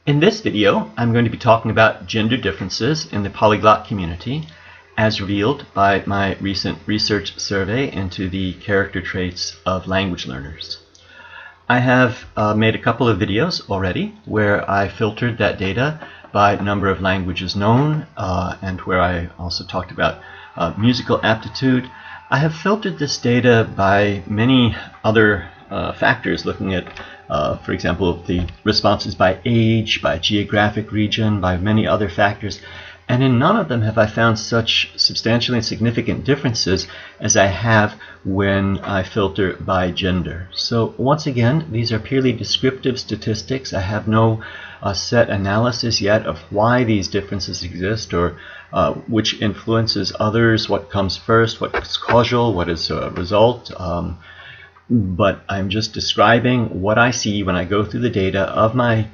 In this video, I'm going to be talking about gender differences in the polyglot community as revealed by my recent research survey into the character traits of language learners. I have made a couple of videos already where I filtered that data by number of languages known and where I also talked about musical aptitude. I have filtered this data by many other factors, looking at for example, the responses by age, by geographic region, by many other factors, and in none of them have I found such substantially significant differences as I have when I filter by gender. So once again, these are purely descriptive statistics. I have no set analysis yet of why these differences exist or which influences others, what comes first, what is causal, what is a result. But I'm just describing what I see when I go through the data of my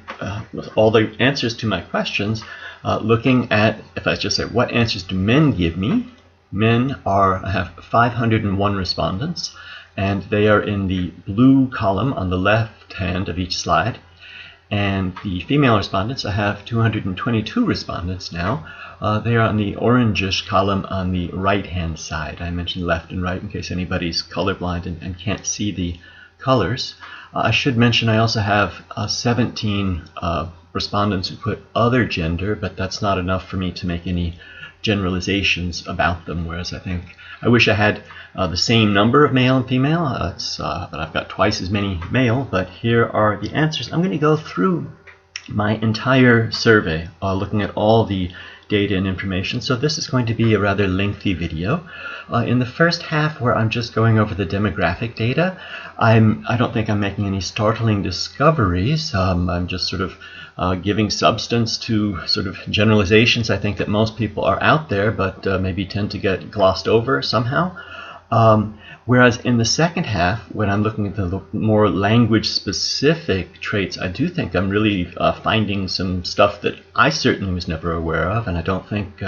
all the answers to my questions, looking at, if I just say, what answers do men give me? I have 501 respondents, and they are in the blue column on the left hand of each slide. And the female respondents, I have 222 respondents now. They are on the orangish column on the right-hand side. I mentioned left and right in case anybody's colorblind and can't see the colors. I should mention I also have 17 respondents who put other gender, but that's not enough for me to make any generalizations about them, whereas I wish I had the same number of male and female, but I've got twice as many male. But here are the answers. I'm going to go through my entire survey, looking at all the data and information. So this is going to be a rather lengthy video. In the first half, where I'm just going over the demographic data, I don't think I'm making any startling discoveries. I'm just sort of giving substance to sort of generalizations I think that most people are out there, but maybe tend to get glossed over somehow. Whereas in the second half, when I'm looking at the more language-specific traits, I do think I'm really finding some stuff that I certainly was never aware of, and I don't think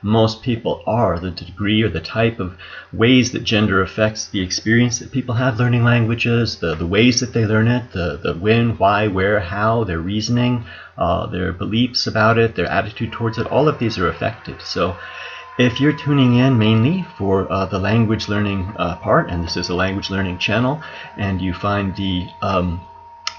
most people are. The degree or the type of ways that gender affects the experience that people have learning languages, the ways that they learn it, the when, why, where, how, their reasoning, their beliefs about it, their attitude towards it, all of these are affected. So if you're tuning in mainly for the language learning part, and this is a language learning channel, and you find the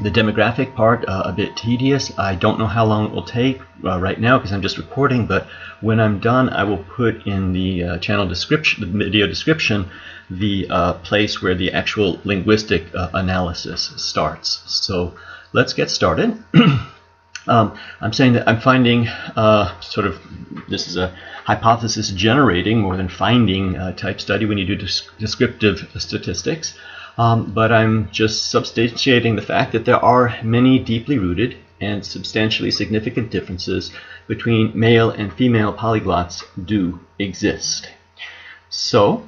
demographic part a bit tedious, I don't know how long it will take right now because I'm just recording, but when I'm done I will put in the channel description, the video description, the place where the actual linguistic analysis starts. So let's get started. I'm saying that I'm finding this is a hypothesis generating more than finding type study when you do descriptive statistics, but I'm just substantiating the fact that there are many deeply rooted and substantially significant differences between male and female polyglots do exist. So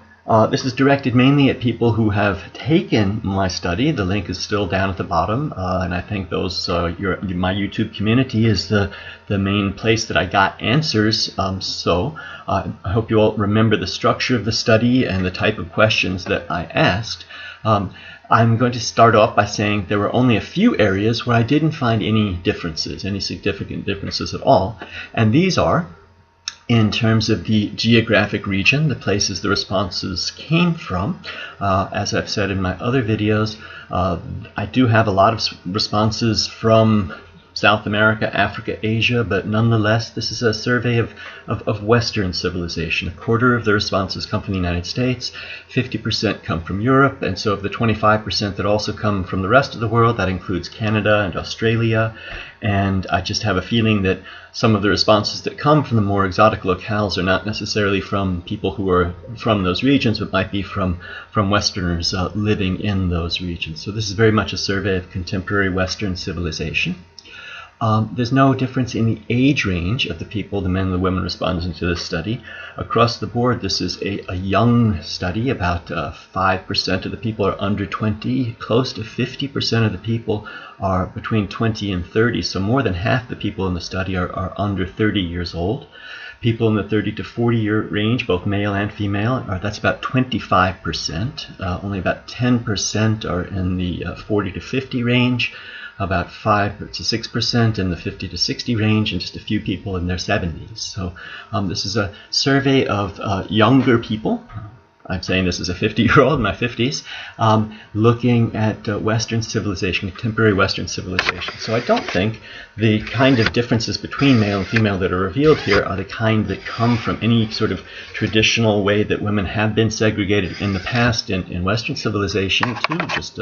this is directed mainly at people who have taken my study. The link is still down at the bottom, and I think those my YouTube community is the main place that I got answers. So I hope you all remember the structure of the study and the type of questions that I asked. I'm going to start off by saying there were only a few areas where I didn't find any differences, any significant differences at all, and these are in terms of the geographic region, the places the responses came from. As I've said in my other videos, I do have a lot of responses from South America, Africa, Asia, but nonetheless, this is a survey of Western civilization. A quarter of the responses come from the United States, 50% come from Europe, and so of the 25% that also come from the rest of the world, that includes Canada and Australia. And I just have a feeling that some of the responses that come from the more exotic locales are not necessarily from people who are from those regions, but might be from Westerners living in those regions. So this is very much a survey of contemporary Western civilization. There's no difference in the age range of the people, the men and the women responding to this study. Across the board, this is a young study. About 5% of the people are under 20. Close to 50% of the people are between 20 and 30. So more than half the people in the study are under 30 years old. People in the 30 to 40 year range, both male and female, that's about 25%. Only about 10% are in the 40 to 50 range. about 5 to 6% in the 50 to 60 range, and just a few people in their 70s. So this is a survey of younger people. I'm saying this as a 50-year-old in my 50s, looking at Western civilization, contemporary Western civilization. So I don't think the kind of differences between male and female that are revealed here are the kind that come from any sort of traditional way that women have been segregated in the past in Western civilization, too, just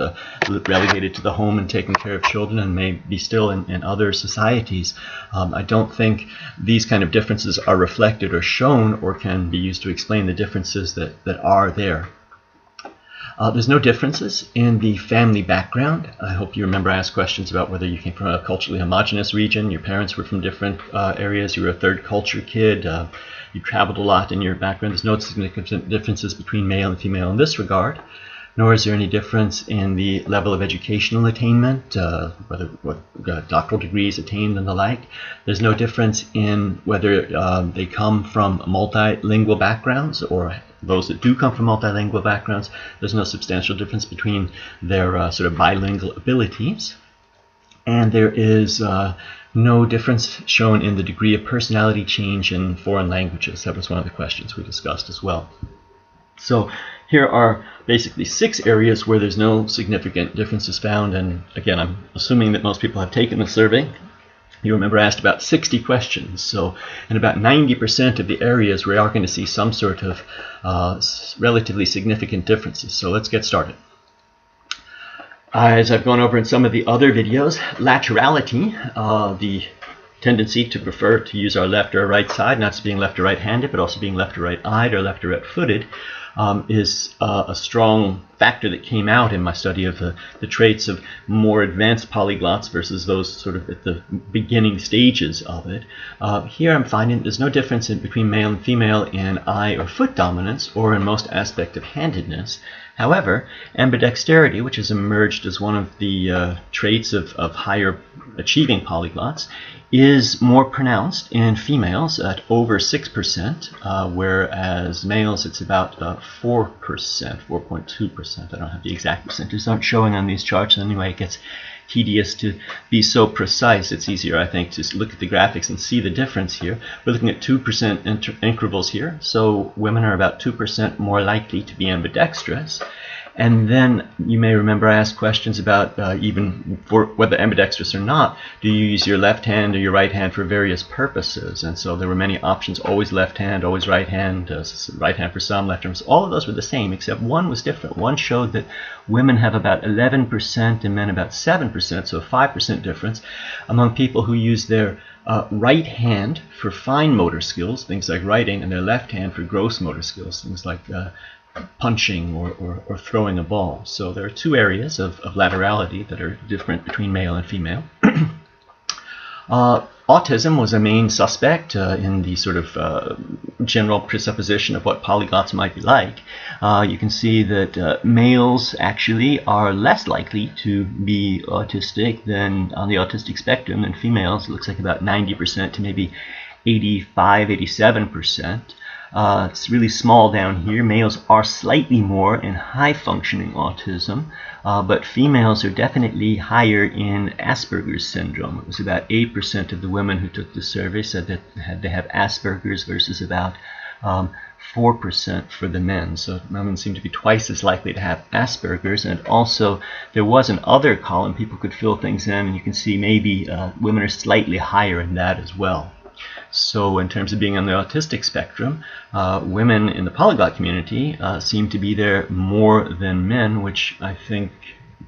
relegated to the home and taking care of children, and may be still in other societies. I don't think these kind of differences are reflected or shown or can be used to explain the differences that are there. There's no differences in the family background. I hope you remember I asked questions about whether you came from a culturally homogenous region, your parents were from different areas, you were a third culture kid, you traveled a lot in your background. There's no significant differences between male and female in this regard, nor is there any difference in the level of educational attainment, whether what doctoral degrees attained and the like. There's no difference in whether they come from multilingual backgrounds or those that do come from multilingual backgrounds. There's no substantial difference between their sort of bilingual abilities. And there is no difference shown in the degree of personality change in foreign languages. That was one of the questions we discussed as well. So here are basically 6 areas where there's no significant differences found. And again, I'm assuming that most people have taken the survey. You remember I asked about 60 questions, so in about 90% of the areas we are going to see some sort of relatively significant differences. So let's get started. As I've gone over in some of the other videos, laterality, the tendency to prefer to use our left or right side, not just being left or right-handed, but also being left or right-eyed or left or right-footed, is a strong factor that came out in my study of the traits of more advanced polyglots versus those sort of at the beginning stages of it. Here I'm finding there's no difference between male and female in eye or foot dominance or in most aspect of handedness. However, ambidexterity, which has emerged as one of the traits of higher achieving polyglots, is more pronounced in females at over 6%, whereas males it's about 4%, 4.2%. I don't have the exact percentages, aren't showing on these charts. Anyway, it gets tedious to be so precise. It's easier, I think, to look at the graphics and see the difference here. We're looking at 2% intervals here, so women are about 2% more likely to be ambidextrous. And then you may remember I asked questions about even for whether ambidextrous or not, do you use your left hand or your right hand for various purposes? And so there were many options, always left hand, always right hand for some, left hand. All of those were the same, except one was different. One showed that women have about 11% and men about 7%, so a 5% difference among people who use their right hand for fine motor skills, things like writing, and their left hand for gross motor skills, things like punching or throwing a ball. So there are 2 areas of laterality that are different between male and female. Autism was a main suspect in the sort of general presupposition of what polyglots might be like. You can see that males actually are less likely to be autistic than on the autistic spectrum than females. It looks like about 90% to maybe 85, 87%. It's really small down here. Males are slightly more in high-functioning autism, but females are definitely higher in Asperger's syndrome. It was about 8% of the women who took the survey said that they have Asperger's versus about 4% for the men. So women seem to be twice as likely to have Asperger's. And also there was an other column people could fill things in, and you can see maybe women are slightly higher in that as well. So in terms of being on the autistic spectrum, women in the polyglot community seem to be there more than men, which I think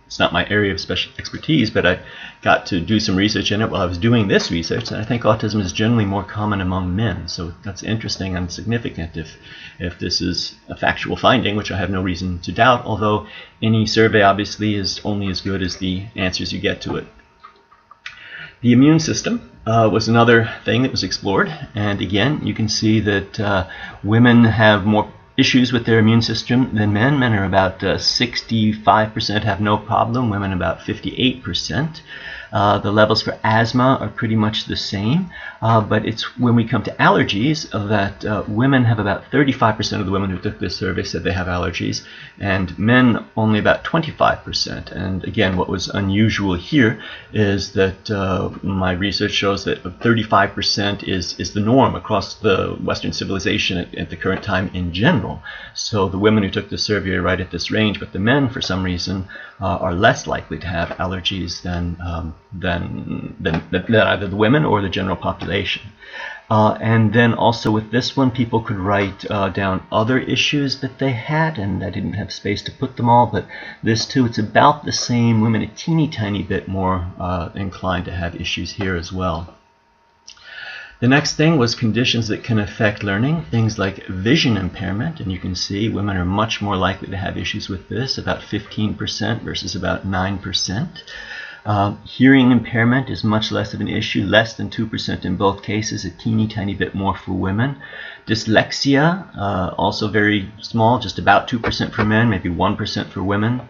it's not my area of special expertise, but I got to do some research in it while I was doing this research, and I think autism is generally more common among men. So that's interesting and significant if this is a factual finding, which I have no reason to doubt, although any survey obviously is only as good as the answers you get to it. The immune system was another thing that was explored, and again you can see that women have more issues with their immune system than men. Men are about 65% have no problem, women about 58%. The levels for asthma are pretty much the same, but it's when we come to allergies that women have about 35% of the women who took this survey said they have allergies, and men only about 25%. And again, what was unusual here is that my research shows that 35% is the norm across the Western civilization at the current time in general. So the women who took the survey are right at this range, but the men, for some reason, are less likely to have allergies than either the women or the general population. And then also with this one, people could write down other issues that they had, and I didn't have space to put them all, but this too, it's about the same. Women a teeny tiny bit more inclined to have issues here as well. The next thing was conditions that can affect learning, things like vision impairment, and you can see women are much more likely to have issues with this, about 15% versus about 9%. Hearing impairment is much less of an issue, less than 2% in both cases, a teeny tiny bit more for women. Dyslexia, also very small, just about 2% for men, maybe 1% for women.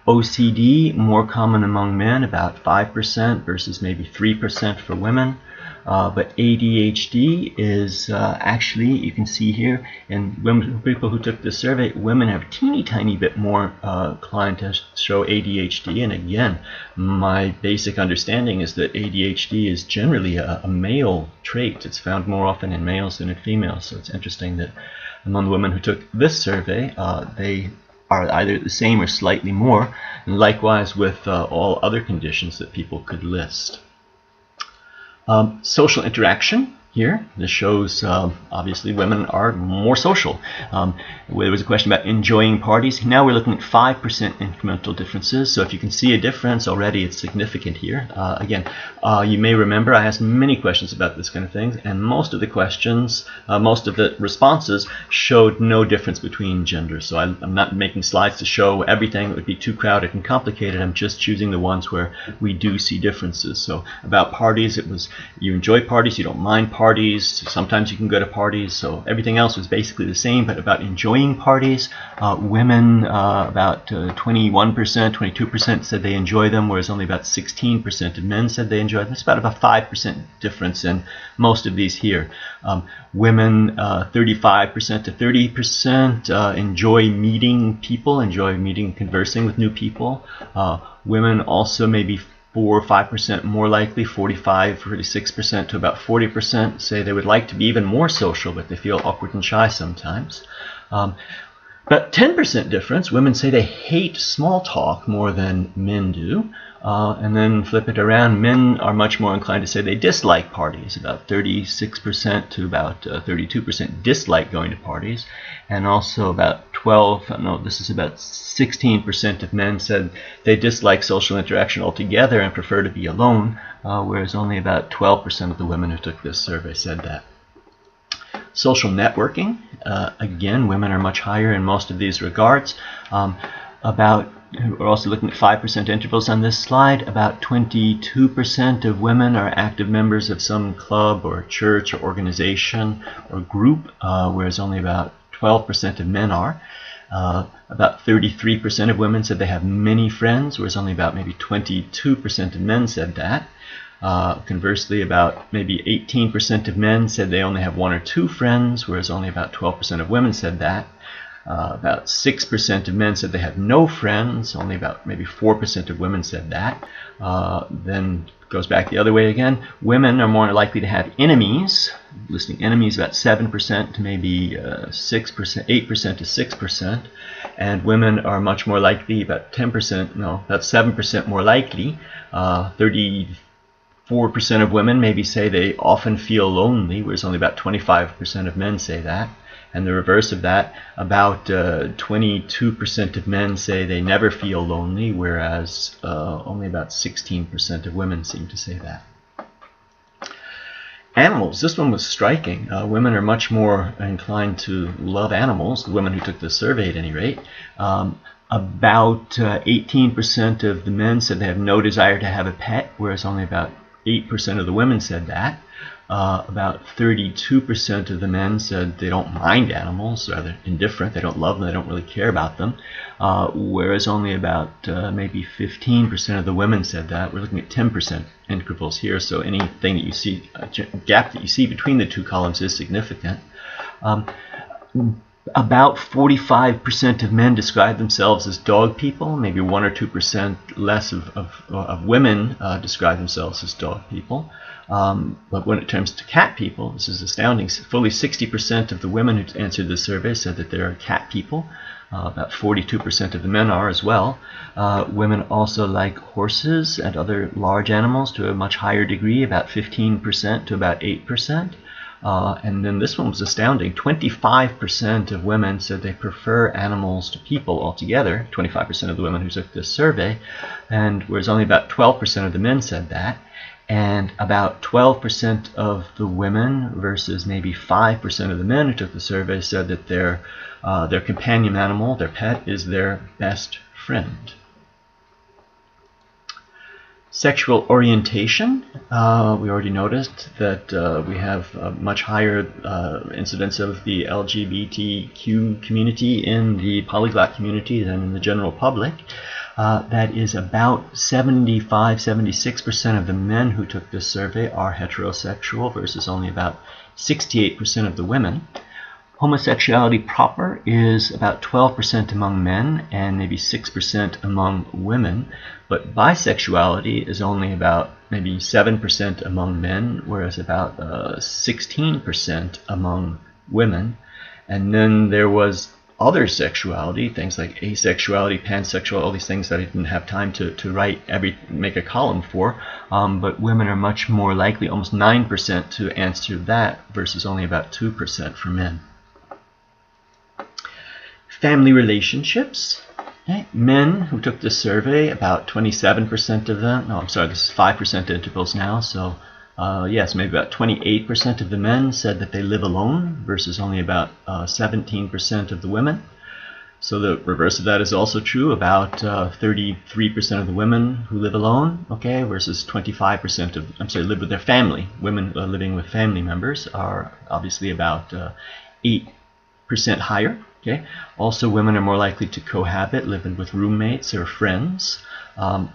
OCD, more common among men, about 5% versus maybe 3% for women. But ADHD is actually, you can see here, in women, people who took this survey, women have a teeny tiny bit more inclined to show ADHD. And again, my basic understanding is that ADHD is generally a male trait. It's found more often in males than in females. So it's interesting that among the women who took this survey, they are either the same or slightly more. And likewise with all other conditions that people could list. Social interaction here. This shows obviously women are more social. There was a question about enjoying parties. Now we're looking at 5% incremental differences. So if you can see a difference already, it's significant here. Again, you may remember I asked many questions about this kind of thing, and most of the questions, most of the responses showed no difference between genders. So I'm not making slides to show everything. It would be too crowded and complicated. I'm just choosing the ones where we do see differences. So about parties, it was you enjoy parties, you don't mind parties. Sometimes you can go to parties, so everything else was basically the same. But about enjoying parties, women about 21%, 22% said they enjoy them, whereas only about 16% of men said they enjoy them. It's about a 5% difference in most of these here. Women 35% to 30% enjoy meeting people, enjoy meeting and conversing with new people. Women also maybe 4 or 5% more likely, 45, 46% to about 40% say they would like to be even more social, but they feel awkward and shy sometimes. About 10% difference, women say they hate small talk more than men do. And then flip it around, men are much more inclined to say they dislike parties. About 36% to about 32% dislike going to parties. And also about 16% of men said they dislike social interaction altogether and prefer to be alone, whereas only about 12% of the women who took this survey said that. Social networking, again, women are much higher in most of these regards. We're also looking at 5% intervals on this slide. About 22% of women are active members of some club or church or organization or group, whereas only about 12% of men are. About 33% of women said they have many friends, whereas only about maybe 22% of men said that. Conversely, about maybe 18% of men said they only have 1 or 2 friends, whereas only about 12% of women said that. About 6% of men said they have no friends, only about maybe 4% of women said that. Then goes back the other way again. Women are more likely to have enemies, listing enemies about 7% to maybe 6%, 8% to 6%. And women are much more likely, about 7% more likely, 34% of women maybe say they often feel lonely, whereas only about 25% of men say that. And the reverse of that, about 22% of men say they never feel lonely, whereas only about 16% of women seem to say that. Animals. This one was striking. Women are much more inclined to love animals, the women who took the survey at any rate. About 18% of the men said they have no desire to have a pet, whereas only about 8% of the women said that. About 32% of the men said they don't mind animals, rather indifferent. They don't love them, they don't really care about them. Whereas only about maybe 15% of the women said that. We're looking at 10% intervals here, so anything that you see, a gap that you see between the two columns is significant. About 45% of men describe themselves as dog people. Maybe 1 or 2% less of women describe themselves as dog people. But when it comes to cat people, this is astounding. Fully 60% of the women who answered the survey said that they are cat people. About 42% of the men are as well. Women also like horses and other large animals to a much higher degree, about 15% to about 8%. And then this one was astounding. 25% of women said they prefer animals to people altogether, 25% of the women who took this survey, and whereas only about 12% of the men said that. And about 12% of the women versus maybe 5% of the men who took the survey said that their companion animal, their pet, is their best friend. Sexual orientation. We already noticed that we have a much higher incidence of the LGBTQ community in the polyglot community than in the general public. That is about 75-76% of the men who took this survey are heterosexual versus only about 68% of the women. Homosexuality proper is about 12% among men and maybe 6% among women, but bisexuality is only about maybe 7% among men, whereas about 16% among women. And then there was other sexuality, things like asexuality, pansexual, all these things that I didn't have time to make a column for, but women are much more likely, almost 9% to answer that versus only about 2% for men. Family relationships. Okay. Men who took this survey, about 27% of them, no, I'm sorry, this is 5% intervals now, so yes, maybe about 28% of the men said that they live alone versus only about 17% of the women. So the reverse of that is also true, about 33% of the women who live alone, okay, versus 25% of, live with their family. Women living with family members are obviously about 8% higher. Okay. Also, women are more likely to cohabit, living with roommates or friends.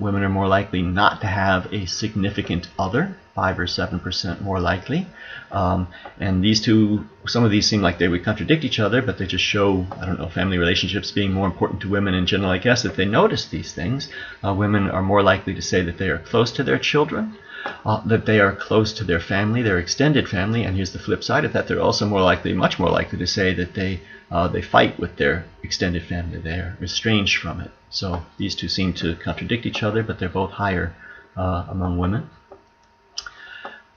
Women are more likely not to have a significant other, 5 or 7% more likely. And these two, some of these seem like they would contradict each other, but they just show, I don't know, family relationships being more important to women in general. I guess if they notice these things, women are more likely to say that they are close to their children, that they are close to their family, their extended family, and here's the flip side of that, they're also more likely, much more likely to say that they fight with their extended family, they're estranged from it. So these two seem to contradict each other, but they're both higher among women.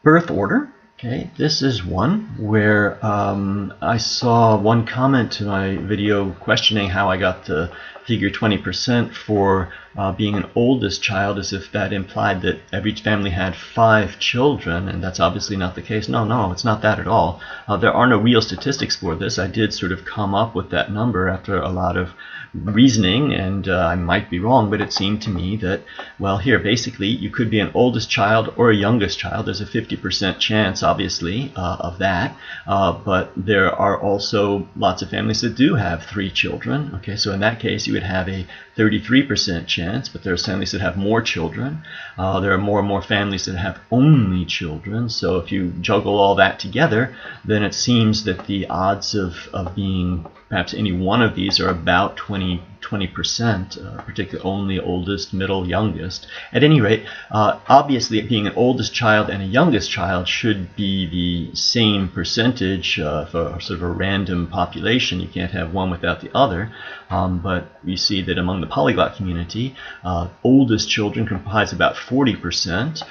Birth order. Okay, this is one where I saw one comment to my video questioning how I got the figure 20% for being an oldest child, as if that implied that every family had 5 children, and that's obviously not the case. No, it's not that at all. There are no real statistics for this. I did sort of come up with that number after a lot of reasoning, and I might be wrong, but it seemed to me that, well, here, basically, you could be an oldest child or a youngest child. There's a 50% chance, obviously, of that, but there are also lots of families that do have 3 children. Okay, so in that case, you would have a 33% chance, but there are families that have more children. There are more and more families that have only children, so if you juggle all that together, then it seems that the odds of being perhaps any one of these are about 20%, particularly only oldest, middle, youngest. At any rate, obviously being an oldest child and a youngest child should be the same percentage for sort of a random population. You can't have one without the other, but we see that among the polyglot community, oldest children comprise about 40%,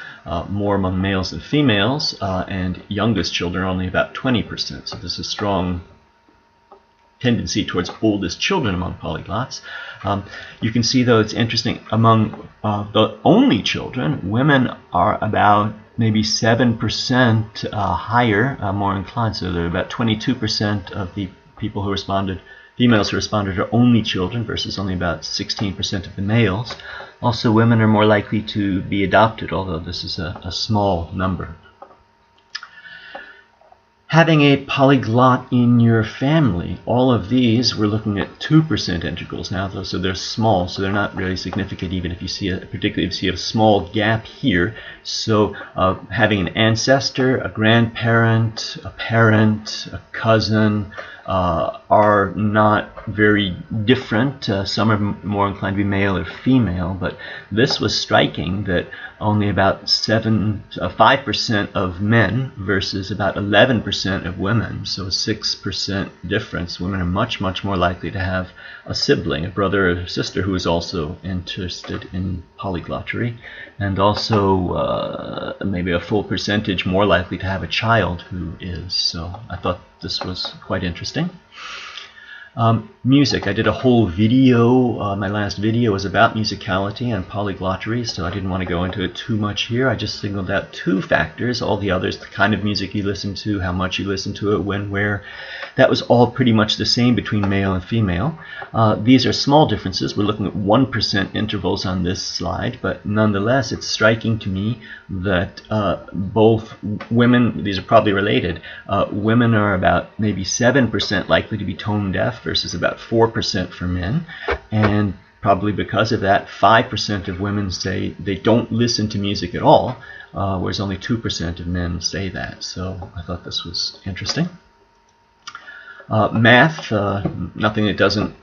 more among males than females, and youngest children are only about 20%. So there's a strong tendency towards oldest children among polyglots. You can see, though, it's interesting, among the only children, women are about maybe 7% higher, more inclined. So they're about 22% of the people who responded females who responded are only children versus only about 16% of the males. Also, women are more likely to be adopted, although this is a small number. Having a polyglot in your family, all of these, we're looking at 2% integrals now, though, so they're small, so they're not really significant even if you see particularly if you see a small gap here. So having an ancestor, a grandparent, a parent, a cousin are not very different. Some are more inclined to be male or female, but this was striking that only about 5% of men versus about 11% of women, so a 6% difference. Women are much, much more likely to have a sibling, a brother or sister who is also interested in polyglotry, and also maybe a full percentage more likely to have a child who is. So I thought this was quite interesting. Music. I did a whole video. My last video was about musicality and polyglotry, so I didn't want to go into it too much here. I just singled out 2 factors. All the others, the kind of music you listen to, how much you listen to it, when, where, that was all pretty much the same between male and female. These are small differences. We're looking at 1% intervals on this slide, but nonetheless, it's striking to me that both women, these are probably related, women are about maybe 7% likely to be tone deaf versus about 4% for men, and probably because of that, 5% of women say they don't listen to music at all, whereas only 2% of men say that. So I thought this was interesting. Math, nothing that doesn't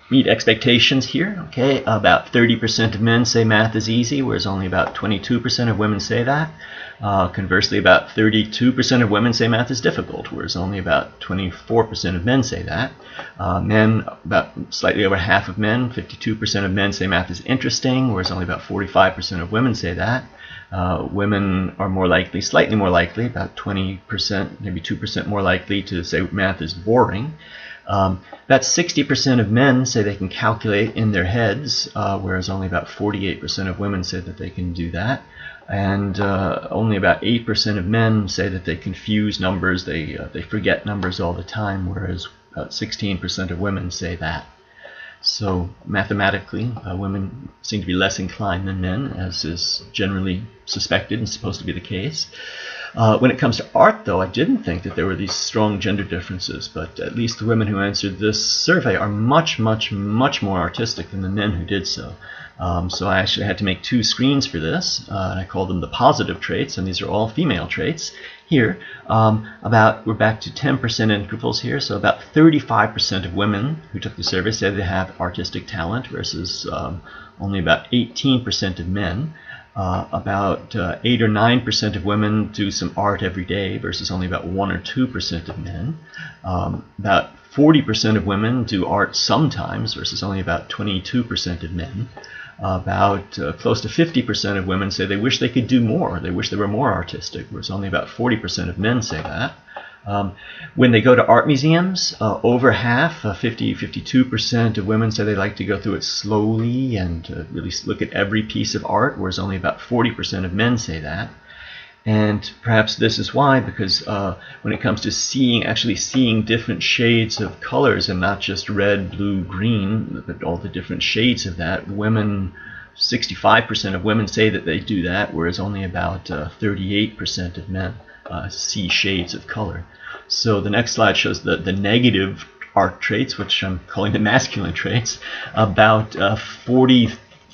meet expectations here. Okay, about 30% of men say math is easy, whereas only about 22% of women say that. Conversely, about 32% of women say math is difficult, whereas only about 24% of men say that. Men, about slightly over half of men, 52% of men say math is interesting, whereas only about 45% of women say that. Women are more likely, slightly more likely, about 20%, maybe 2% more likely to say math is boring. About 60% of men say they can calculate in their heads, whereas only about 48% of women say that they can do that. And only about 8% of men say that they confuse numbers, they forget numbers all the time, whereas about 16% of women say that. So mathematically, women seem to be less inclined than men, as is generally suspected and supposed to be the case. When it comes to art, though, I didn't think that there were these strong gender differences, but at least the women who answered this survey are much, much, much more artistic than the men who did so. So I actually had to make 2 screens for this, and I called them the positive traits, and these are all female traits. Here, we're back to 10% intervals here, so about 35% of women who took the survey said they have artistic talent versus only about 18% of men. About 8 or 9% of women do some art every day versus only about 1 or 2% of men. About 40% of women do art sometimes versus only about 22% of men. About close to 50% of women say they wish they could do more. They wish they were more artistic, whereas only about 40% of men say that. When they go to art museums, over half, 52% of women say they like to go through it slowly and really look at every piece of art, whereas only about 40% of men say that. And perhaps this is why, because when it comes to actually seeing different shades of colors and not just red, blue, green, but all the different shades of that, 65% of women say that they do that, whereas only about 38% of men see shades of color. So the next slide shows the negative art traits, which I'm calling the masculine traits, about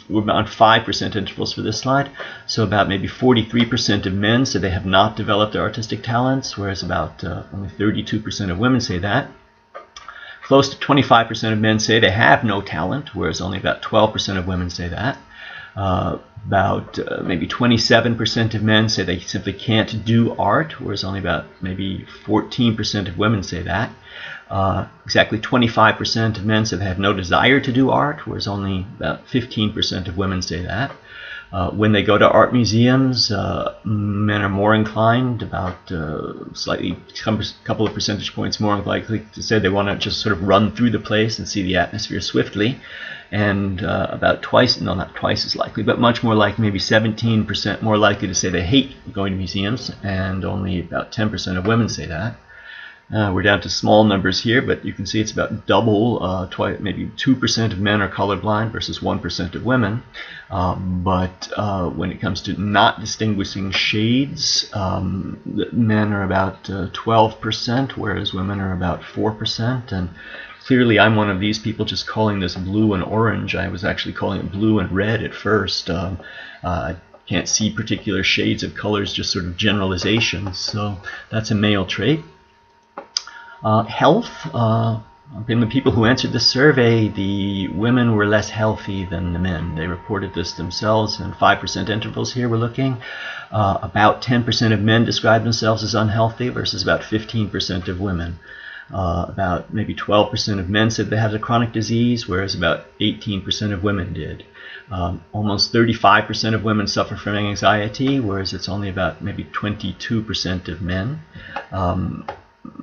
5% intervals for this slide. So about maybe 43% of men say they have not developed their artistic talents, whereas about only 32% of women say that. Close to 25% of men say they have no talent, whereas only about 12% of women say that. About maybe 27% of men say they simply can't do art, whereas only about maybe 14% of women say that. Exactly 25% of men say they have no desire to do art, whereas only about 15% of women say that. When they go to art museums, men are more inclined, about slightly a couple of percentage points more likely to say they want to just sort of run through the place and see the atmosphere swiftly. And about twice, no, not twice as likely, but much more like maybe 17% more likely to say they hate going to museums, and only about 10% of women say that. We're down to small numbers here, but you can see it's about double, maybe 2% of men are colorblind versus 1% of women. But when it comes to not distinguishing shades, men are about 12%, whereas women are about 4%. And clearly I'm one of these people just calling this blue and orange. I was actually calling it blue and red at first. I can't see particular shades of colors, just sort of generalizations. So that's a male trait. Health. In the people who answered this survey, the women were less healthy than the men. They reported this themselves in 5% intervals here we're looking. About 10% of men described themselves as unhealthy versus about 15% of women. About maybe 12% of men said they had a chronic disease, whereas about 18% of women did. Almost 35% of women suffer from anxiety, whereas it's only about maybe 22% of men.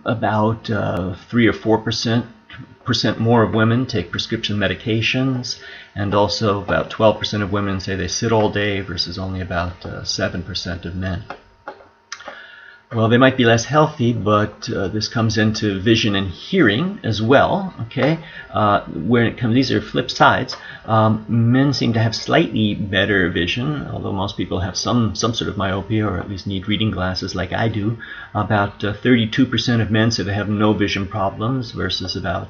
About 3 or 4% more of women take prescription medications, and also about 12% of women say they sit all day versus only about 7% of men. Well, they might be less healthy, but this comes into vision and hearing as well. Okay, when it comes, these are flip sides. Men seem to have slightly better vision, although most people have some sort of myopia, or at least need reading glasses like I do. About 32% of men say they have no vision problems versus about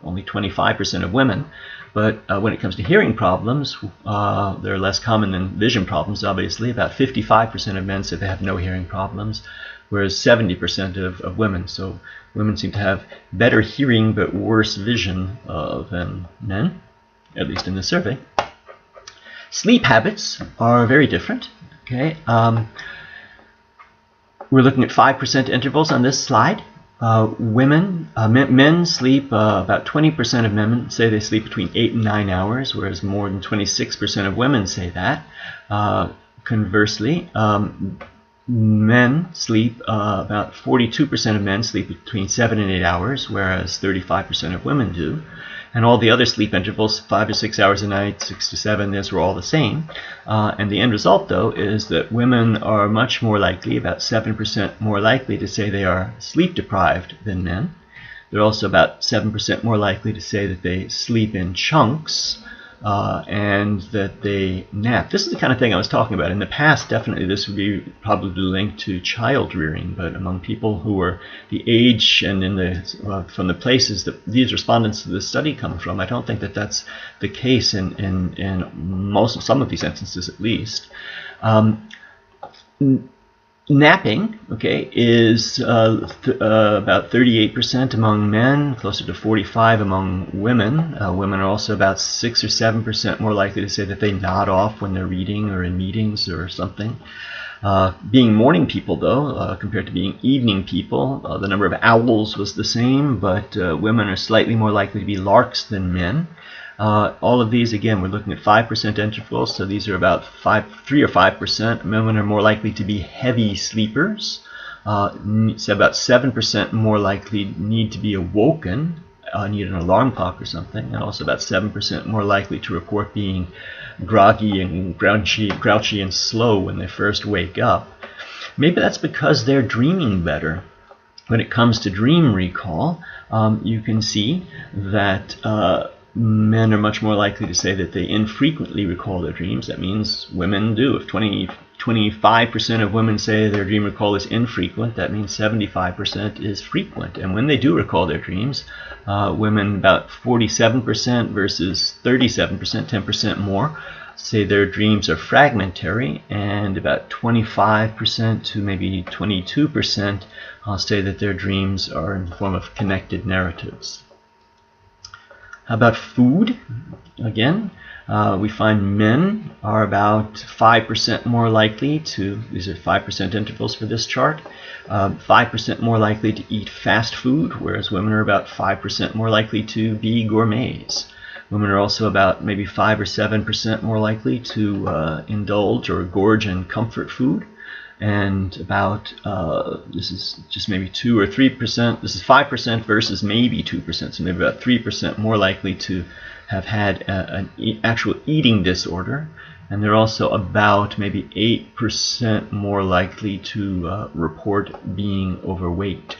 only 25% of women. But when it comes to hearing problems, they're less common than vision problems, obviously. About 55% of men say they have no hearing problems, whereas 70% of women. So women seem to have better hearing but worse vision than men, at least in the survey. Sleep habits are very different. Okay, we're looking at 5% intervals on this slide. Men sleep, about 20% of men say they sleep between 8 and 9 hours, whereas more than 26% of women say that. Conversely, men sleep, about 42% of men sleep between 7 and 8 hours, whereas 35% of women do. And all the other sleep intervals, 5 to 6 hours a night, 6 to 7, those were all the same. And the end result, though, is that women are much more likely, about 7% more likely to say they are sleep deprived than men. They're also about 7% more likely to say that they sleep in chunks and that they nap. This is the kind of thing I was talking about. In the past, definitely this would be probably linked to child rearing, but among people who were the age and in the from the places that these respondents to the study come from, I don't think that that's the case in some of these instances at least. Napping, okay, is about 38% among men, closer to 45% among women. Women are also about 6 or 7% more likely to say that they nod off when they're reading or in meetings or something. Being morning people, though, compared to being evening people, the number of owls was the same, but women are slightly more likely to be larks than men. All of these, again, we're looking at 5% intervals, so these are about 3 or 5%. Women are more likely to be heavy sleepers. So about 7% more likely need to be awoken, need an alarm clock or something, and also about 7% more likely to report being groggy and grouchy and slow when they first wake up. Maybe that's because they're dreaming better. When it comes to dream recall, you can see that men are much more likely to say that they infrequently recall their dreams. That means women do. If 25% of women say their dream recall is infrequent, that means 75% is frequent. And when they do recall their dreams, women about 47% versus 37%, 10% more, say their dreams are fragmentary, and about 25% to maybe 22% say that their dreams are in the form of connected narratives. How about food? Again, we find men are about 5% more likely to, these are 5% intervals for this chart, 5% more likely to eat fast food, whereas women are about 5% more likely to be gourmets. Women are also about maybe 5 or 7% more likely to indulge or gorge in comfort food. And about, this is just maybe 2 or 3%, this is 5% versus maybe 2%, so maybe about 3% more likely to have had an actual eating disorder. And they're also about maybe 8% more likely to report being overweight.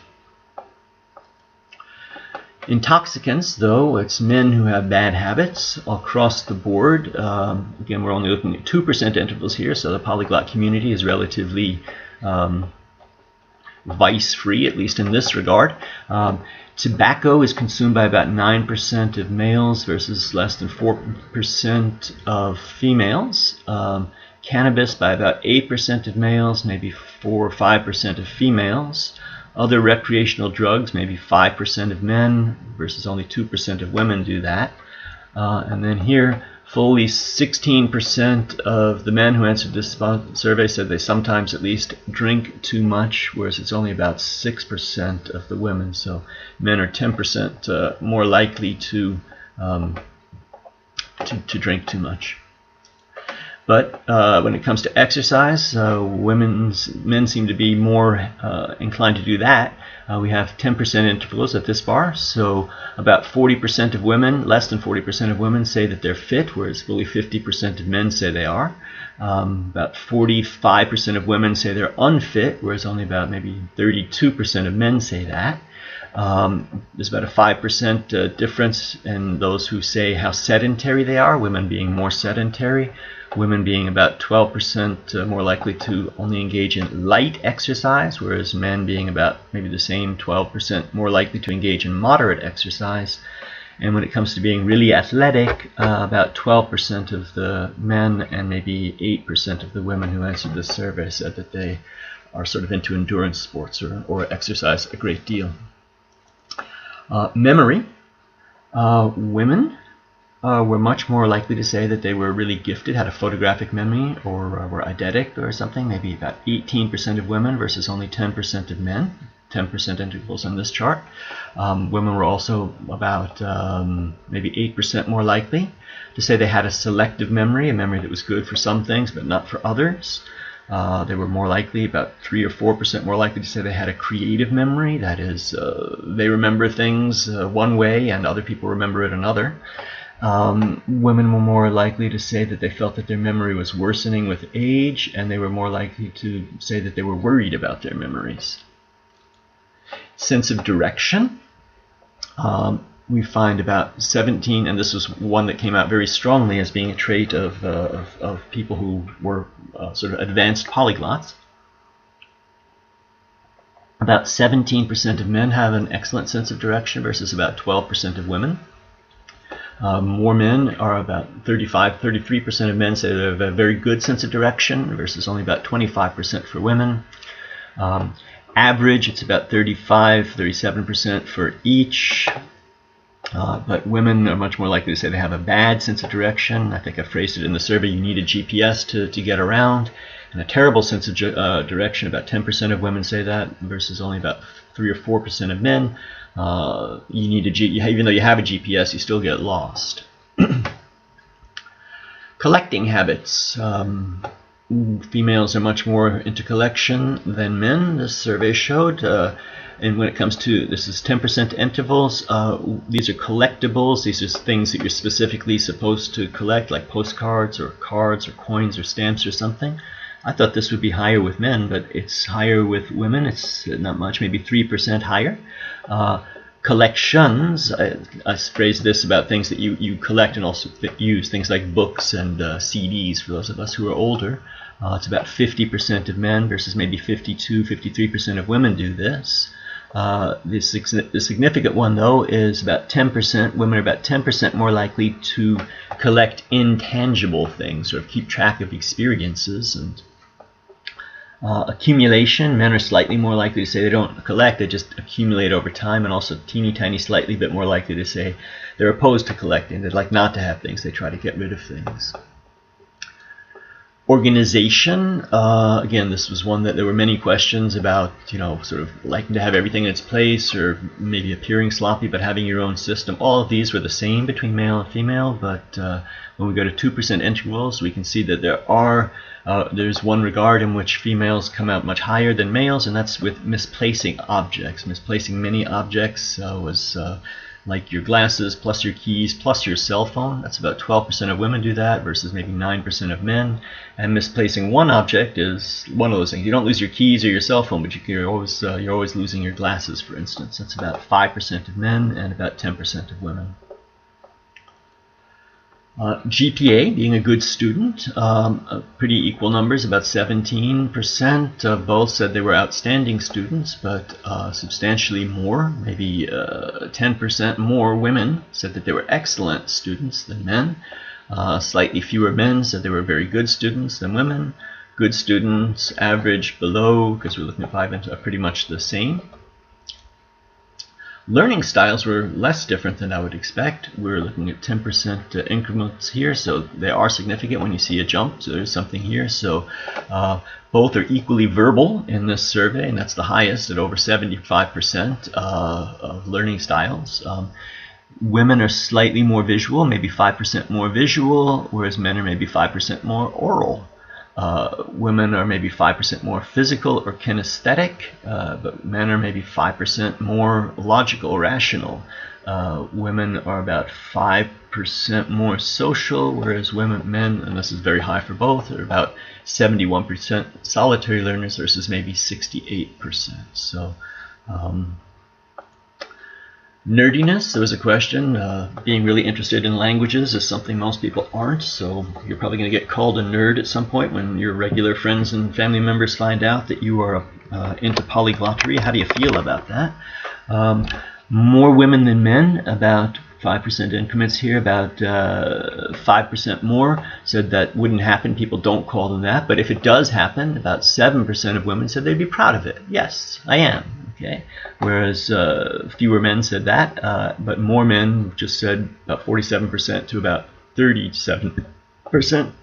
Intoxicants, though, it's men who have bad habits across the board. Again, we're only looking at 2% intervals here, so the polyglot community is relatively vice-free, at least in this regard. Tobacco is consumed by about 9% of males versus less than 4% of females. Cannabis by about 8% of males, maybe 4 or 5% of females. Other recreational drugs, maybe 5% of men versus only 2% of women do that. And then here, fully 16% of the men who answered this survey said they sometimes at least drink too much, whereas it's only about 6% of the women. So men are 10% more likely to drink too much. But when it comes to exercise, men seem to be more inclined to do that. We have 10% intervals at this bar, so about 40% of women, less than 40% of women say that they're fit, whereas fully 50% of men say they are. About 45% of women say they're unfit, whereas only about maybe 32% of men say that. There's about a 5% difference in those who say how sedentary they are, women being more sedentary. Women being about 12% more likely to only engage in light exercise, whereas men being about maybe the same 12% more likely to engage in moderate exercise. And when it comes to being really athletic, about 12% of the men and maybe 8% of the women who answered this survey said that they are sort of into endurance sports or exercise a great deal. Memory. Women were much more likely to say that they were really gifted, had a photographic memory, or were eidetic or something, maybe about 18% of women versus only 10% of men, 10% intervals on this chart. Women were also about maybe 8% more likely to say they had a selective memory, a memory that was good for some things but not for others. They were more likely, about 3 or 4% more likely to say they had a creative memory, that is, they remember things one way and other people remember it another. Women were more likely to say that they felt that their memory was worsening with age, and they were more likely to say that they were worried about their memories. Sense of direction. We find about 17, and this was one that came out very strongly as being a trait of people who were sort of advanced polyglots. About 17% of men have an excellent sense of direction versus about 12% of women. More men are about 33% of men say they have a very good sense of direction versus only about 25% for women. Average, it's about 37% for each. But women are much more likely to say they have a bad sense of direction. I think I phrased it in the survey, you need a GPS to get around. And a terrible sense of direction, about 10% of women say that versus only about 3 or 4% of men. You need even though you have a GPS, you still get lost. Collecting habits. Females are much more into collection than men, this survey showed. And when it comes to, this is 10% intervals, these are collectibles. These are things that you're specifically supposed to collect, like postcards or cards or coins or stamps or something. I thought this would be higher with men, but it's higher with women. It's not much, maybe 3% higher. Collections, I phrased this about things that you collect and also use, things like books and CDs for those of us who are older. It's about 50% of men versus maybe 53% of women do this. The significant one, though, is about 10%. Women are about 10% more likely to collect intangible things or keep track of experiences. And accumulation, men are slightly more likely to say they don't collect, they just accumulate over time, and also teeny tiny slightly bit more likely to say they're opposed to collecting. They'd like not to have things, they try to get rid of things. Organization, again, this was one that there were many questions about, sort of liking to have everything in its place or maybe appearing sloppy but having your own system. All of these were the same between male and female, but when we go to 2% intervals, we can see that there's one regard in which females come out much higher than males, and that's with misplacing objects. Misplacing many objects was like your glasses plus your keys plus your cell phone. That's about 12% of women do that versus maybe 9% of men. And misplacing one object is one of those things. You don't lose your keys or your cell phone, but you're always losing your glasses, for instance. That's about 5% of men and about 10% of women. GPA, being a good student, pretty equal numbers, about 17% of both said they were outstanding students, but substantially more, maybe 10% more women said that they were excellent students than men. Slightly fewer men said they were very good students than women. Good students, average, below, because we're looking at 5, are pretty much the same. Learning styles were less different than I would expect. We're looking at 10% increments here, so they are significant when you see a jump. So there's something here. So both are equally verbal in this survey, and that's the highest at over 75% of learning styles. Women are slightly more visual, maybe 5% more visual, whereas men are maybe 5% more oral. Women are maybe 5% more physical or kinesthetic, but men are maybe 5% more logical, rational. Women are about 5% more social, whereas men, and this is very high for both, are about 71% solitary learners versus maybe 68%. So, nerdiness, there was a question. Being really interested in languages is something most people aren't, so you're probably going to get called a nerd at some point when your regular friends and family members find out that you are into polyglottery. How do you feel about that? More women than men, about 5% increments here, about 5% more said that wouldn't happen. People don't call them that, but if it does happen, about 7% of women said they'd be proud of it. Yes, I am. Okay. Whereas fewer men said that, but more men just said about 47% to about 37%.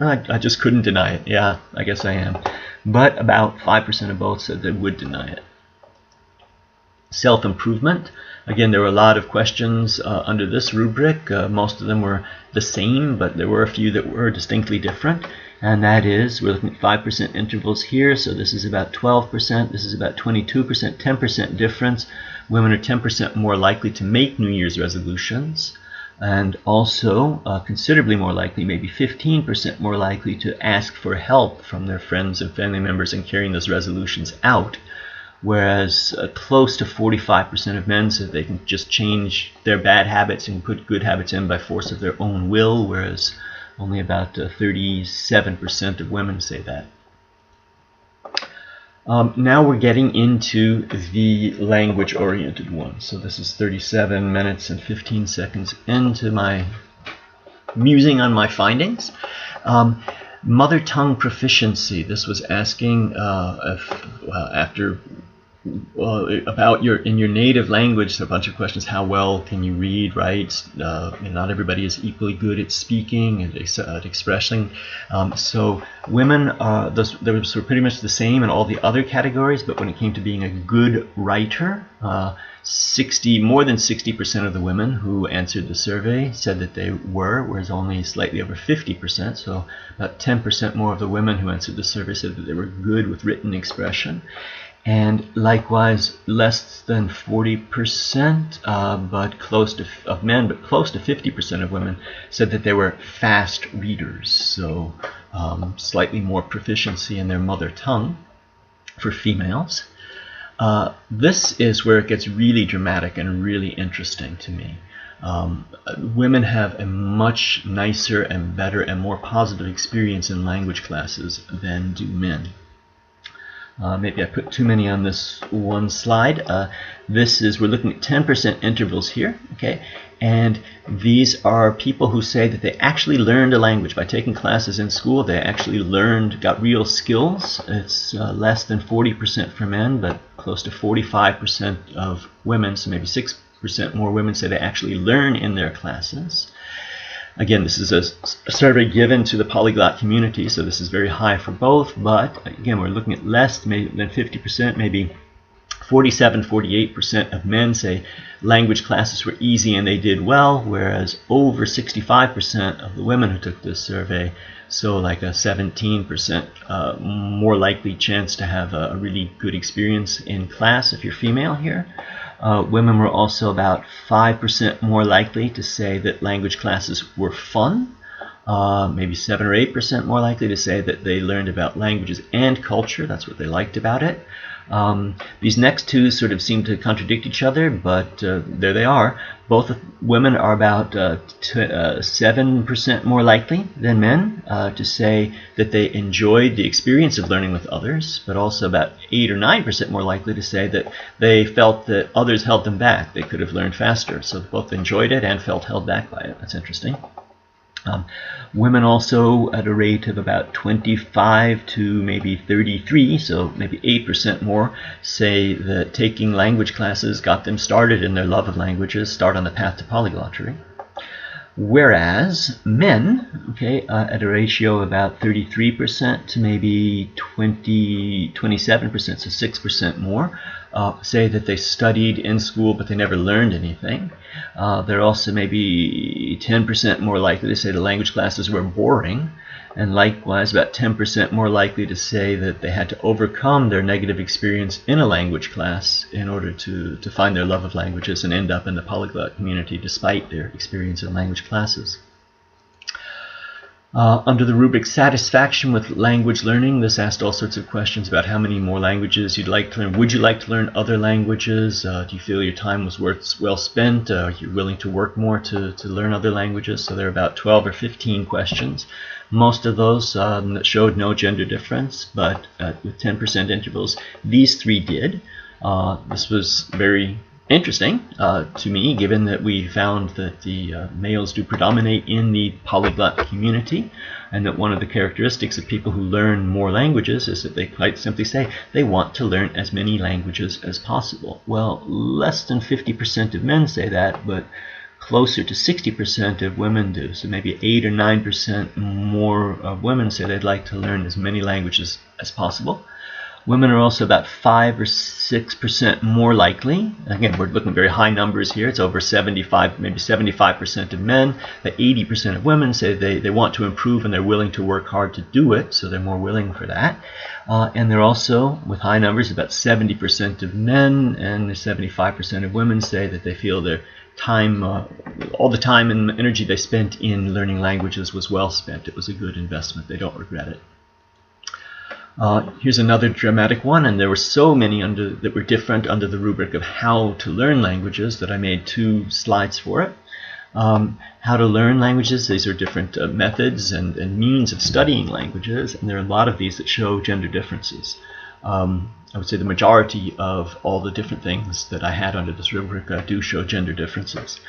I just couldn't deny it. Yeah, I guess I am. But about 5% of both said they would deny it. Self-improvement. Again, there were a lot of questions under this rubric. Most of them were the same, but there were a few that were distinctly different. And that is, we're looking at 5% intervals here, so this is about 12%, this is about 22%, 10% difference. Women are 10% more likely to make New Year's resolutions, and also considerably more likely, maybe 15% more likely to ask for help from their friends and family members in carrying those resolutions out. Whereas close to 45% of men said they can just change their bad habits and put good habits in by force of their own will, whereas only about 37% of women say that. Now we're getting into the language-oriented one. So this is 37 minutes and 15 seconds into my musing on my findings. Mother tongue proficiency. This was asking about in your native language, a bunch of questions. How well can you read, write? Not everybody is equally good at speaking and at expressing. So women, those were pretty much the same in all the other categories, but when it came to being a good writer, more than 60% of the women who answered the survey said that they were, whereas only slightly over 50%, so about 10% more of the women who answered the survey said that they were good with written expression. And likewise, less than 40% of men, but close to 50% of women said that they were fast readers, so slightly more proficiency in their mother tongue for females. This is where it gets really dramatic and really interesting to me. Women have a much nicer and better and more positive experience in language classes than do men. Maybe I put too many on this one slide. We're looking at 10% intervals here, okay? And these are people who say that they actually learned a language by taking classes in school. They actually got real skills. It's less than 40% for men, but close to 45% of women, so maybe 6% more women say they actually learn in their classes. Again, this is a survey given to the polyglot community, so this is very high for both, but again, we're looking at less than 50%, maybe 47-48% of men say language classes were easy and they did well, whereas over 65% of the women who took this survey, so like a 17% more likely chance to have a really good experience in class if you're female here. Women were also about 5% more likely to say that language classes were fun. Maybe 7 or 8% more likely to say that they learned about languages and culture. That's what they liked about it. These next two sort of seem to contradict each other, but there they are. Both women are about 7% more likely than men to say that they enjoyed the experience of learning with others, but also about 8 or 9% more likely to say that they felt that others held them back. They could have learned faster. So both enjoyed it and felt held back by it. That's interesting. Women also at a rate of about 25 to maybe 33, so maybe 8% more, say that taking language classes got them started in their love of languages, start on the path to polyglotry. Whereas men, at a ratio of about 33% to maybe 27%, so 6% more, say that they studied in school but they never learned anything. They're also maybe 10% more likely to say the language classes were boring, and likewise about 10% more likely to say that they had to overcome their negative experience in a language class in order to find their love of languages and end up in the polyglot community despite their experience in language classes. Under the rubric satisfaction with language learning, this asked all sorts of questions about how many more languages you'd like to learn. Would you like to learn other languages? Do you feel your time was well spent? Are you willing to work more to learn other languages? So there are about 12 or 15 questions. Most of those showed no gender difference, but with 10% intervals, these three did. This was very interesting to me, given that we found that the males do predominate in the polyglot community, and that one of the characteristics of people who learn more languages is that they quite simply say they want to learn as many languages as possible. Well, less than 50% of men say that, but closer to 60% of women do. So maybe 8 or 9% more of women say they'd like to learn as many languages as possible. Women are also about 5 or 6% more likely. Again, we're looking at very high numbers here. It's over 75, maybe 75% of men. But 80% of women say they want to improve and they're willing to work hard to do it, so they're more willing for that. And they're also, with high numbers, about 70% of men and 75% of women say that they feel their time, all the time and energy they spent in learning languages was well spent. It was a good investment. They don't regret it. Here's another dramatic one, and there were so many that were different under the rubric of how to learn languages that I made 2 slides for it. How to learn languages, these are different methods and means of studying languages, and there are a lot of these that show gender differences. I would say the majority of all the different things that I had under this rubric do show gender differences.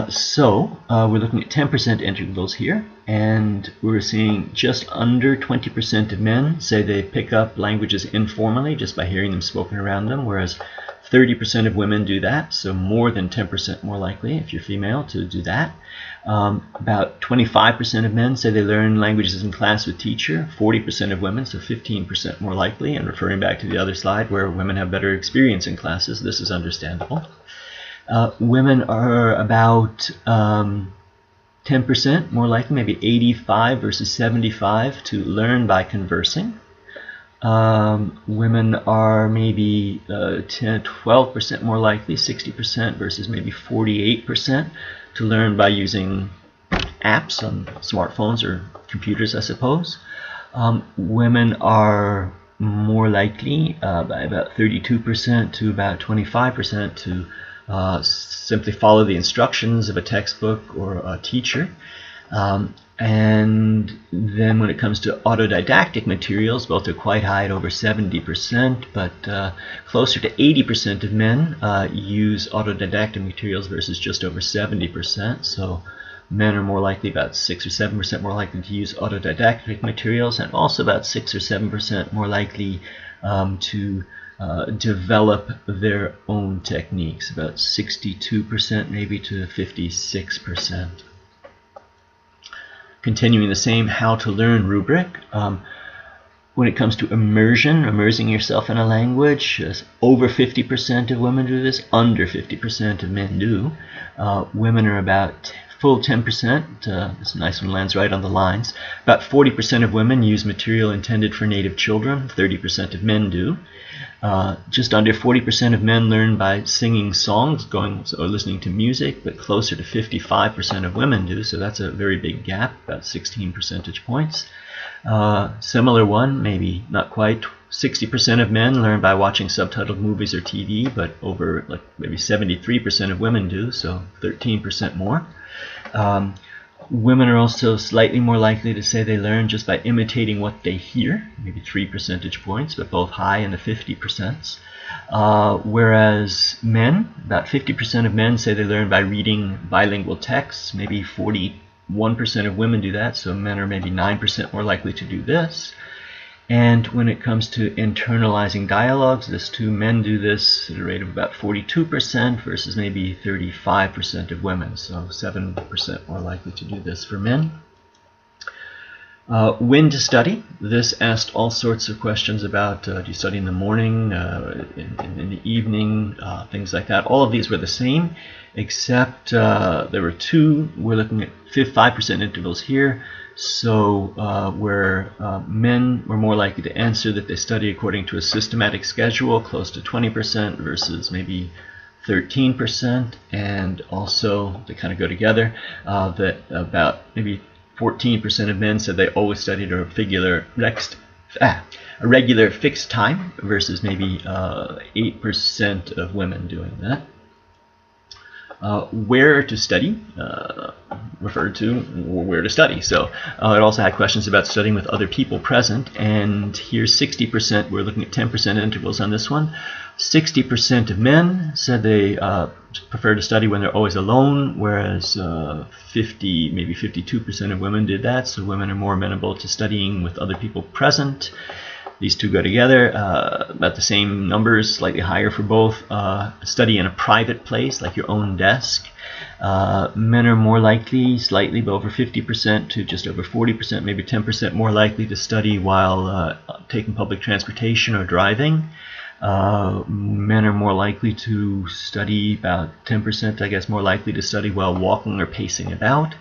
So we're looking at 10% intervals here, and we're seeing just under 20% of men say they pick up languages informally just by hearing them spoken around them, whereas 30% of women do that, so more than 10% more likely, if you're female, to do that. About 25% of men say they learn languages in class with teacher, 40% of women, so 15% more likely, and referring back to the other slide where women have better experience in classes, this is understandable. Women are about 10% more likely, maybe 85 versus 75, to learn by conversing. Women are maybe 12% more likely, 60% versus maybe 48%, to learn by using apps on smartphones or computers, I suppose. Women are more likely, by about 32% to about 25%, to simply follow the instructions of a textbook or a teacher. And then when it comes to autodidactic materials, both are quite high at over 70%, but closer to 80% of men use autodidactic materials versus just over 70%. So men are more likely, about 6 or 7% more likely to use autodidactic materials, and also about 6 or 7% more likely to develop their own techniques, about 62% maybe to 56%. Continuing the same how to learn rubric, when it comes to immersing yourself in a language, over 50% of women do this, under 50% of men do. Women are about full 10%, this nice one lands right on the lines. About 40% of women use material intended for native children, 30% of men do. Just under 40% of men learn by singing songs, or listening to music, but closer to 55% of women do, so that's a very big gap, about 16 percentage points. Similar one, maybe not quite, 60% of men learn by watching subtitled movies or TV, but over maybe 73% of women do, so 13% more. Women are also slightly more likely to say they learn just by imitating what they hear, maybe 3 percentage points, but both high in the 50%. Whereas men, about 50% of men say they learn by reading bilingual texts, maybe 41% of women do that, so men are maybe 9% more likely to do this. And when it comes to internalizing dialogues, men do this at a rate of about 42% versus maybe 35% of women, so 7% more likely to do this for men. When to study. This asked all sorts of questions about do you study in the morning, in the evening, things like that. All of these were the same, except there were two. We're looking at 5% intervals here. So where men were more likely to answer that they study according to a systematic schedule, close to 20% versus maybe 13%, and also they kind of go together, that about maybe 14% of men said they always studied a regular fixed time versus maybe 8% of women doing that. Where to study, referred to where to study. So it also had questions about studying with other people present, and here's 60%, we're looking at 10% intervals on this one. 60% of men said they prefer to study when they're always alone, whereas maybe 52% of women did that, so women are more amenable to studying with other people present. These two go together, about the same numbers, slightly higher for both. Study in a private place, like your own desk. Men are more likely, slightly over 50% to just over 40%, maybe 10% more likely to study while taking public transportation or driving. Men are more likely to study, about 10%, I guess, more likely to study while walking or pacing about.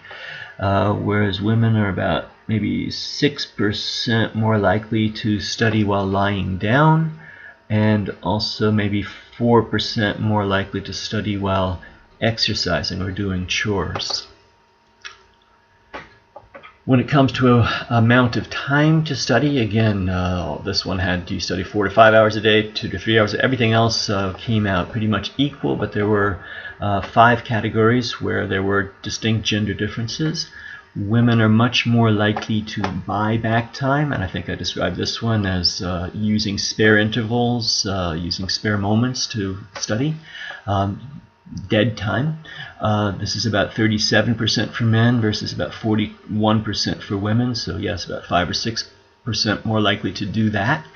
Whereas women are about maybe 6% more likely to study while lying down, and also maybe 4% more likely to study while exercising or doing chores. When it comes to amount of time to study, again, this one had, do you study 4 to 5 hours a day, 2 to 3 hours? Everything else came out pretty much equal, but there were 5 categories where there were distinct gender differences. Women are much more likely to buy back time, and I think I described this one as using spare intervals, using spare moments to study. Dead time. This is about 37% for men versus about 41% for women, so yes, about 5 or 6% more likely to do that.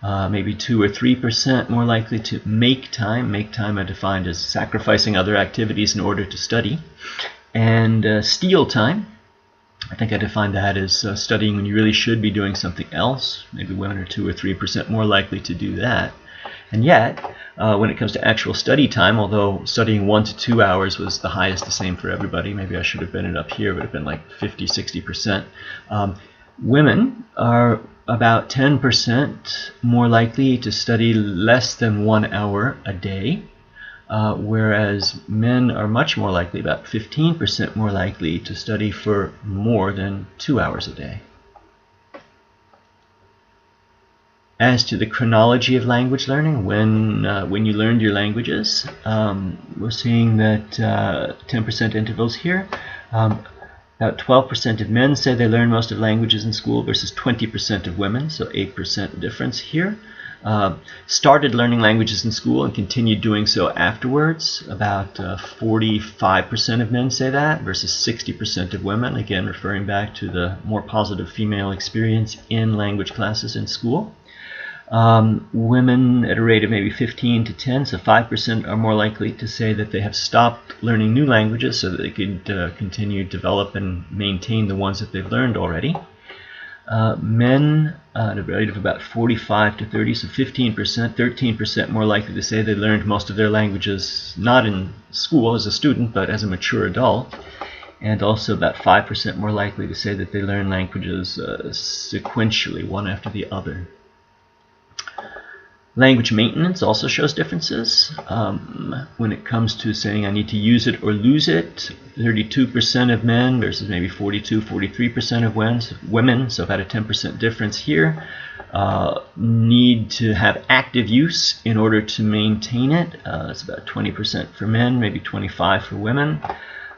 Maybe 2 or 3% more likely to make time. Make time I defined as sacrificing other activities in order to study. And steal time. I think I defined that as studying when you really should be doing something else. Maybe women are 2 or 3% more likely to do that. And yet, when it comes to actual study time, although studying 1 to 2 hours was the highest, the same for everybody, maybe I should have been it up here, but it would have been like 50-60%. Women are about 10% more likely to study less than 1 hour a day, whereas men are much more likely, about 15% more likely to study for more than 2 hours a day. As to the chronology of language learning, when you learned your languages, we're seeing that 10% intervals here. About 12% of men say they learn most of languages in school versus 20% of women, so 8% difference here. Started learning languages in school and continued doing so afterwards. About 45% of men say that versus 60% of women, again referring back to the more positive female experience in language classes in school. Women at a rate of maybe 15 to 10, so 5% are more likely to say that they have stopped learning new languages so that they could continue to develop and maintain the ones that they've learned already. Men at a rate of about 45 to 30, so 15%, 13% more likely to say they learned most of their languages not in school as a student, but as a mature adult. And also about 5% more likely to say that they learn languages sequentially, one after the other. Language maintenance also shows differences. When it comes to saying I need to use it or lose it, 32% of men versus maybe 43% of women, so about a 10% difference here. Need to have active use in order to maintain it. It's about 20% for men, maybe 25% for women.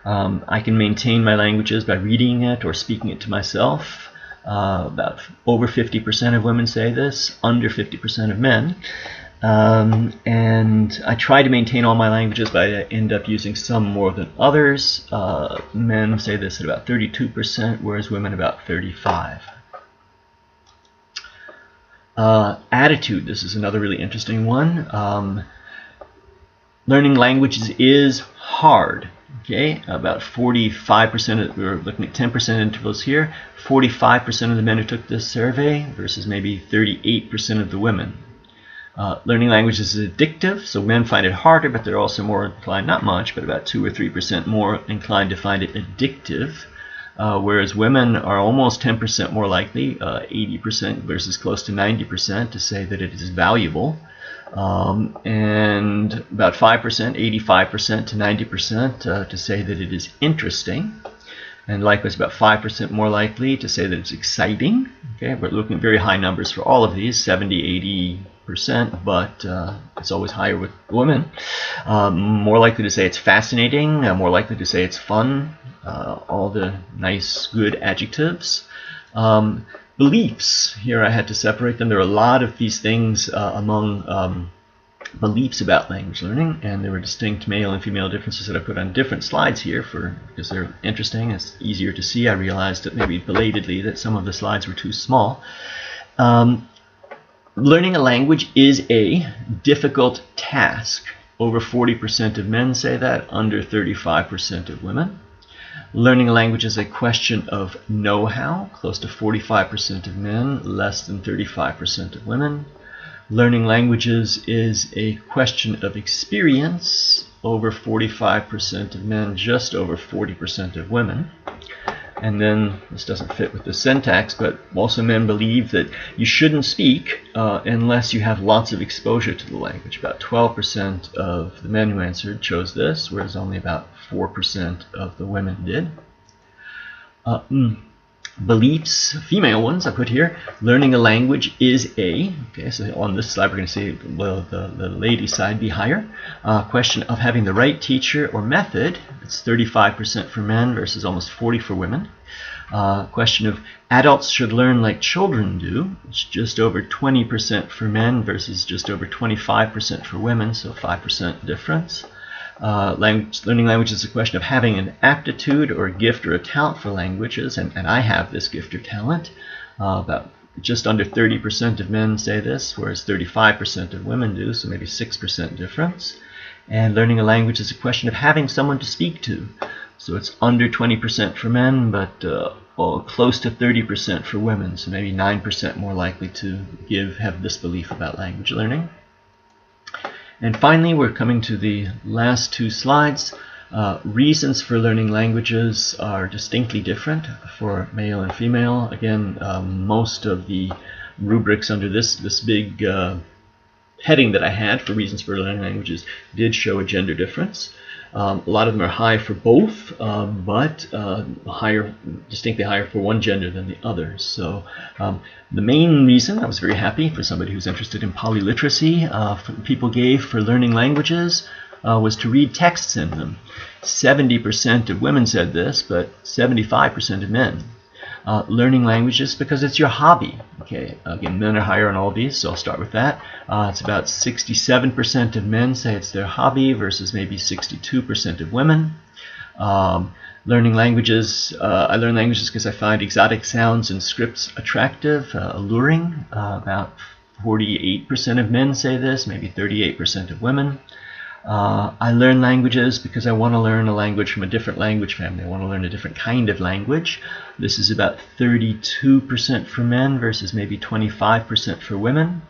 I can maintain my languages by reading it or speaking it to myself. About over 50% of women say this, under 50% of men. And I try to maintain all my languages, but I end up using some more than others. Men say this at about 32%, whereas women about 35%. Attitude, this is another really interesting one. Learning languages is hard. Okay, about 45%, we're looking at 10% intervals here, 45% of the men who took this survey versus maybe 38% of the women. Learning languages is addictive, so men find it harder, but they're also more inclined, not much, but about 2 or 3% more inclined to find it addictive, whereas women are almost 10% more likely, 80% versus close to 90%, to say that it is valuable. And about 5%, 85% to 90% to say that it is interesting. And likewise, about 5% more likely to say that it's exciting. Okay, we're looking at very high numbers for all of these, 70, 80%, but it's always higher with women. More likely to say it's fascinating, more likely to say it's fun, all the nice, good adjectives. Beliefs, here I had to separate them. There are a lot of these things among beliefs about language learning, and there were distinct male and female differences that I put on different slides here because they're interesting. It's easier to see. I realized that maybe belatedly that some of the slides were too small. Learning a language is a difficult task. Over 40% of men say that, under 35% of women. Learning a language is a question of know-how, close to 45% of men, less than 35% of women. Learning languages is a question of experience, over 45% of men, just over 40% of women. And then, this doesn't fit with the syntax, but also men believe that you shouldn't speak unless you have lots of exposure to the language. About 12% of the men who answered chose this, whereas only about 4% of the women did. Beliefs, female ones I put here. Learning a language is okay, so on this slide we're going to see the lady side be higher. Question of having the right teacher or method. It's 35% for men versus almost 40% for women. Question of adults should learn like children do. It's just over 20% for men versus just over 25% for women, so 5% difference. Learning language is a question of having an aptitude or a gift or a talent for languages, and I have this gift or talent. About just under 30% of men say this, whereas 35% of women do, so maybe 6% difference. And learning a language is a question of having someone to speak to. So it's under 20% for men, but close to 30% for women, so maybe 9% more likely to have this belief about language learning. And finally, we're coming to the last two slides. Reasons for learning languages are distinctly different for male and female. Again, most of the rubrics under this big heading that I had for reasons for learning languages did show a gender difference. A lot of them are high for both, but distinctly higher for one gender than the other. So the main reason, I was very happy for somebody who's interested in polyliteracy, people gave for learning languages was to read texts in them. 70% of women said this, but 75% of men. Learning languages because it's your hobby. Okay, again, men are higher on all these, so I'll start with that. It's about 67% of men say it's their hobby versus maybe 62% of women. Learning languages, I learn languages because I find exotic sounds and scripts attractive, alluring. About 48% of men say this, maybe 38% of women. I learn languages because I want to learn a language from a different language family. I want to learn a different kind of language. This is about 32% for men versus maybe 25% for women.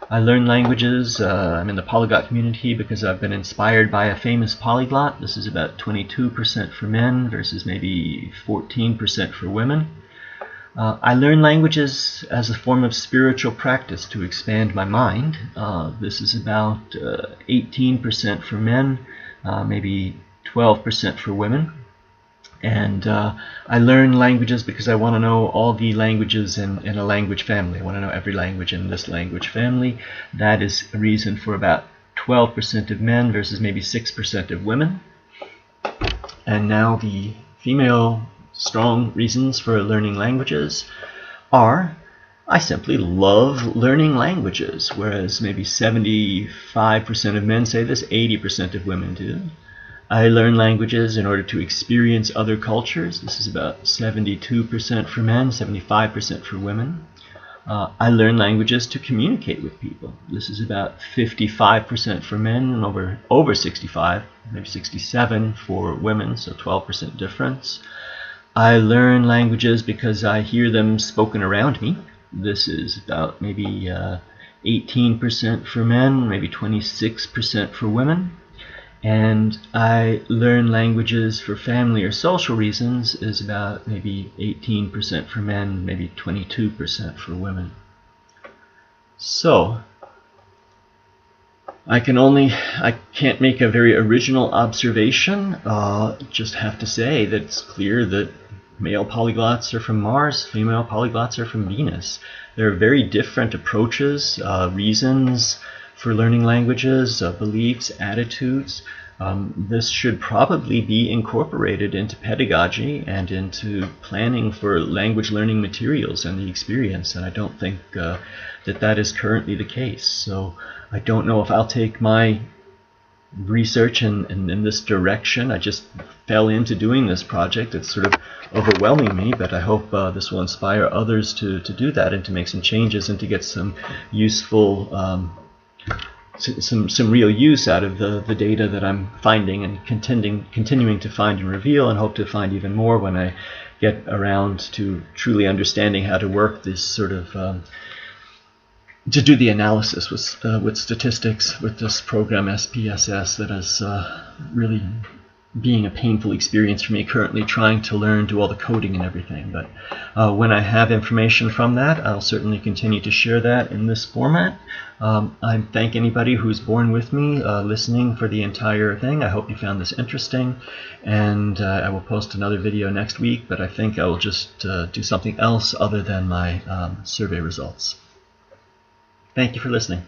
I learn languages, I'm in the polyglot community because I've been inspired by a famous polyglot. This is about 22% for men versus maybe 14% for women. I learn languages as a form of spiritual practice to expand my mind. This is about 18% for men, maybe 12% for women. And I learn languages because I want to know all the languages in a language family. I want to know every language in this language family. That is a reason for about 12% of men versus maybe 6% of women. And now the female strong reasons for learning languages are I simply love learning languages, whereas maybe 75% of men say this, 80% of women do. I learn languages in order to experience other cultures. This is about 72% for men, 75% for women. I learn languages to communicate with people. This is about 55% for men and over 65, maybe 67 for women, so 12% difference. I learn languages because I hear them spoken around me. This is about maybe 18% for men, maybe 26% for women. And I learn languages for family or social reasons is about maybe 18% for men, maybe 22% for women. So, I can't make a very original observation. Just have to say that it's clear that male polyglots are from Mars, female polyglots are from Venus. There are very different approaches, reasons for learning languages, beliefs, attitudes. This should probably be incorporated into pedagogy and into planning for language learning materials and the experience, and I don't think that is currently the case. So I don't know if I'll take my research in this direction. I just fell into doing this project. It's sort of overwhelming me, but I hope this will inspire others to do that and to make some changes and to get some useful some real use out of the data that I'm finding and continuing to find and reveal, and hope to find even more when I get around to truly understanding how to work this sort of to do the analysis with statistics with this program SPSS that is really being a painful experience for me currently, trying to learn, do all the coding and everything. But when I have information from that, I'll certainly continue to share that in this format. I thank anybody who's borne with me listening for the entire thing. I hope you found this interesting, and I will post another video next week, but I think I will just do something else other than my survey results. Thank you for listening.